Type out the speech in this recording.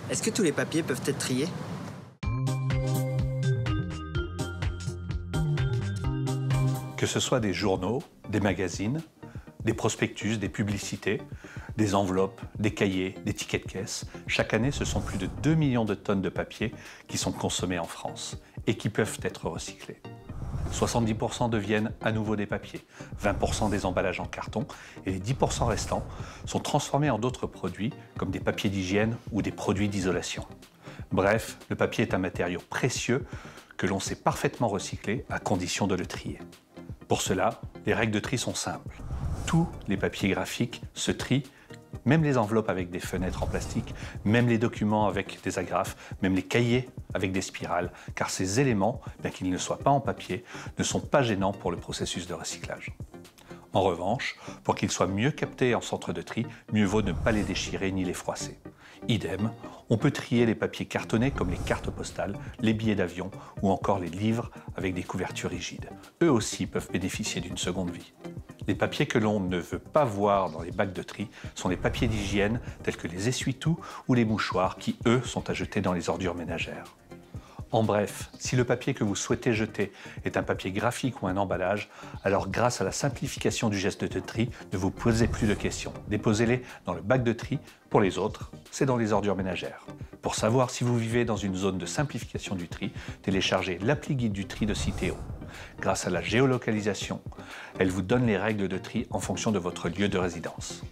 Est-ce que tous les papiers peuvent être triés? Que ce soit des journaux, des magazines, des prospectus, des publicités, des enveloppes, des cahiers, des tickets de caisse, chaque année, ce sont plus de 2 millions de tonnes de papier qui sont consommées en France et qui peuvent être recyclés. 70% deviennent à nouveau des papiers, 20% des emballages en carton et les 10% restants sont transformés en d'autres produits comme des papiers d'hygiène ou des produits d'isolation. Bref, le papier est un matériau précieux que l'on sait parfaitement recycler à condition de le trier. Pour cela, les règles de tri sont simples. Tous les papiers graphiques se trient, même les enveloppes avec des fenêtres en plastique, même les documents avec des agrafes, même les cahiers avec des spirales, car ces éléments, bien qu'ils ne soient pas en papier, ne sont pas gênants pour le processus de recyclage. En revanche, pour qu'ils soient mieux captés en centre de tri, mieux vaut ne pas les déchirer ni les froisser. Idem, on peut trier les papiers cartonnés comme les cartes postales, les billets d'avion ou encore les livres avec des couvertures rigides. Eux aussi peuvent bénéficier d'une seconde vie. Les papiers que l'on ne veut pas voir dans les bacs de tri sont les papiers d'hygiène tels que les essuie-tout ou les mouchoirs qui, eux, sont à jeter dans les ordures ménagères. En bref, si le papier que vous souhaitez jeter est un papier graphique ou un emballage, alors grâce à la simplification du geste de tri, ne vous posez plus de questions. Déposez-les dans le bac de tri. Pour les autres, c'est dans les ordures ménagères. Pour savoir si vous vivez dans une zone de simplification du tri, téléchargez l'appli guide du tri de Citeo. Grâce à la géolocalisation, elle vous donne les règles de tri en fonction de votre lieu de résidence.